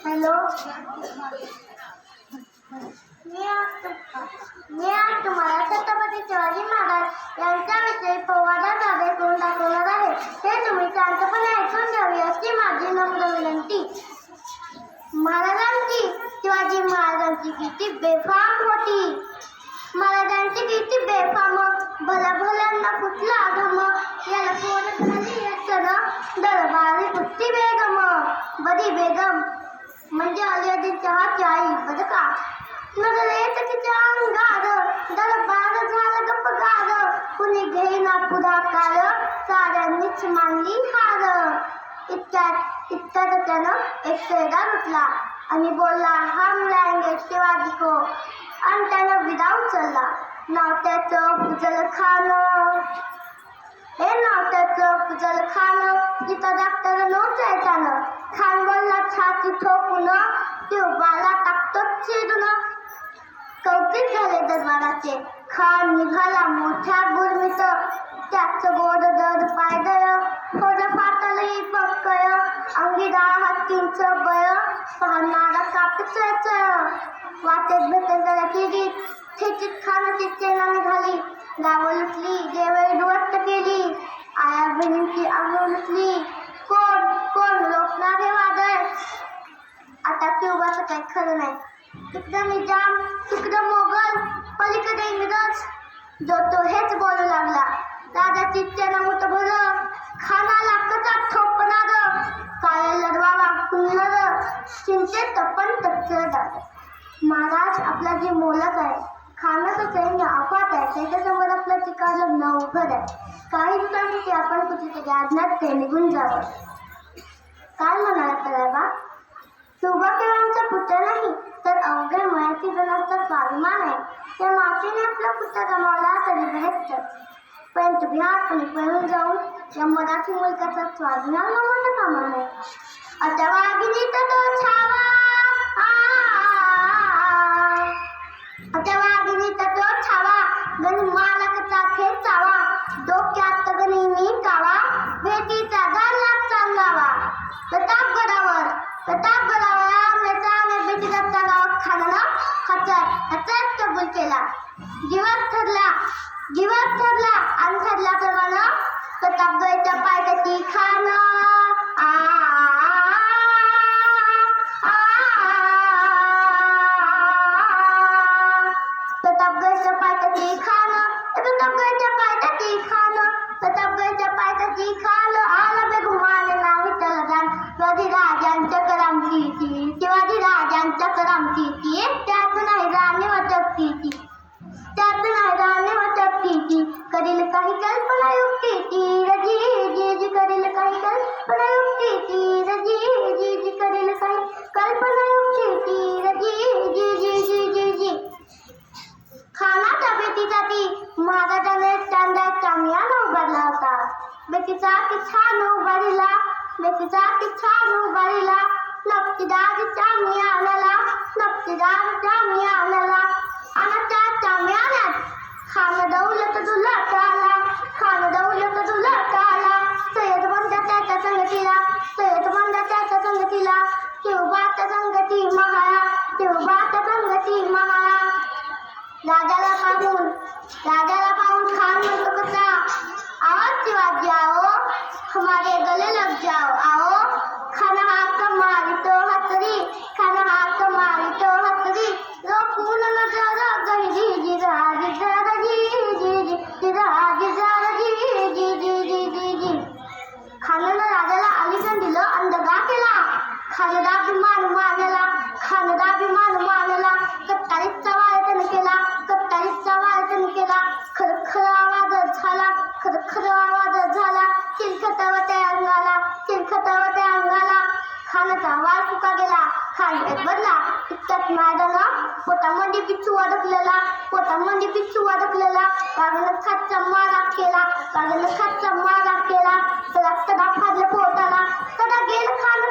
Hello, मी आज तुम्हाला छत्रपती शिवाजी महाराज यांच्याविषयी संवादात आदेश करून दाखवणार आहे. हे तुम्ही शांतपणे ऐकून घ्यावे अशी माझी नम्र विनंती. महाराजांची शिवाजी महाराजांची कीर्ती बेफाम होती. महाराजांची कीर्ती बेफाम, भल्या भल्यांना कुठला आगम, याला कोण झाली दरबारी कुस्ती बेगम. बदी बेगम म्हणजे अलीअदीनच्या आई. बरं का, नजरेत तिच्या अंगार दरबार झाला गपगार. कुणी घेईना पुढाकार, साऱ्यांनीच मानली हार. इतक्यात त्यानं एक शेरदार उठला आणि बोलला, हम लाएंगे शिवाजी को. आणि त्यानं विडा उचलला. नाव त्याचं फुजल खान. हे नाव त्याचं फुजल खान. तिथं डॉक्टर नव्हतं त्यानं. खान बोलला छाती ठोकून, ट्यूबाला टाकतो चिरून. कौतुक झाले दरबाराचे. खान निघाला मोठ्या गुरमीत. त्याचं गोड दर पायदळ, थोडं फाटलही पक्कय. अंगी हातींचं बळ, पाहणारा कापच. वाटेत भेटेल त्याला किरीत, ठेचीत खानाची चेना निघाली. गावं लुटली, देवळी दुवट्ट केली. आया बहिणींची अंग लुटली. कोण कोण रोखणार हे वादळ. आता ट्यूबाचं काही खरं नाही. तिकडं निजाम, तिकडं मोगल, पलीकडे इंग्रज. जो तो हेच बोलू लागला. राजाची चेना मोठं भरलं, खानाला कचात ठोकणार. काय लढवावा कुल्लर, चिंतेत पण तच्चर झालं. महाराज आपला जे मोलक आहे, खानाचं सैन्य अफाट आहे. त्याच्यासमोर आपलं चिकारलं नवघर आहे. काही दिवसांसाठी आपण कुठेतरी अज्ञात ते निघून जावं. काय म्हणाला करावा. सुभाकेवांचा पुत्र नाही तर अवघ्या मराठी जणांचा स्वाभिमान आहे. त्या मातेने आपला पुत्र गमावला तरी भेटत, परंतु बिहारपणे पळून जाऊन या मराठी मुलकाचा स्वाभिमान गमावणं कामा नये. आता वाघिणीत तो छावा, आता वाघिणीत तो छावा. गणी मालकचा खेचावा, डोक्यात गणी कावा. भेटीचा झाला चांगावा. प्रतापगडावर बेटीचा तलाव खानाला हचत कबूल केला. जीवात ठरला आणि ठरला प्रमाणे प्रतापगडच्या पायथ्याशी खान. प्रतापगडच्या पायथ्याशी खान, प्रतापगडच्या पायथ्याशी खान, प्रतापगडच्या पायथ्याशी खान. आला बेगुमान नाही त्याला जाण. शिवाजीराजांच्या करामतीची, शिवाजीराजांच्या करामतीची. त्यात नाही जाणीव शक्तीची, त्यात नाही जाणीव शक्तीची. करील काही कल्पना युक्तीची, रजी जी जी करील काही कल्पना युक्तीची. रजी जी जी करील काही कल्पना युक्तीची. रजी जी जी जी जी जी. खानाच्या भेटीसाठी महाराजाने चांदा चामियान उभारला होता. बेटीचा छान उभारिला, बेटीचा छान उभारिला. नक्षीदार चामियानाला, नक्षीदार चामियानाला. आणि त्या चामियानात खान दौलत दुलत आला, खान दौलत दुलत आला. सय्यद बंद त्याच्या संगतीला, सय्यद बंद त्याच्या संगतीला. शिवबात संगती महाळा, शिवबात संगती महाळा. राजाला पाहून खान म्हणतो कसा, आओ शिवाजी आओ, हमारे गले लग जाओ आओ. खाना हात मारितो हसरी, खाना हात मारितो हसरी. रोखून नजर गहिरी, जिरा जिरा जी जी जी, जिरा जिरा जी जी जी जी जी जी. खानानं राजाला आलिंगन दिलं आणि दगा केला. खानदा अभिमान मानला, खानदा अभिमान मानला. कट्टारीचा वायतन केला, कट्टारीचा वायतन केला. खरखर आवाज झाला, खरखर आवाज झाला. चिलखतावत्या अंगाला, चिलखतावत्या अंगाला. खानाचा वाळ फुका गेला, खान बदला. इतक्यात महाराजांना पोटामध्ये पिच्छू अडकलेला, पोटामध्ये पिच्छू अडकलेला. वाघानं खाटचा मारा केला, वाघानं खाटचा मारा केला. त्याला तडा फाडला पोटाला, तडा गेला खान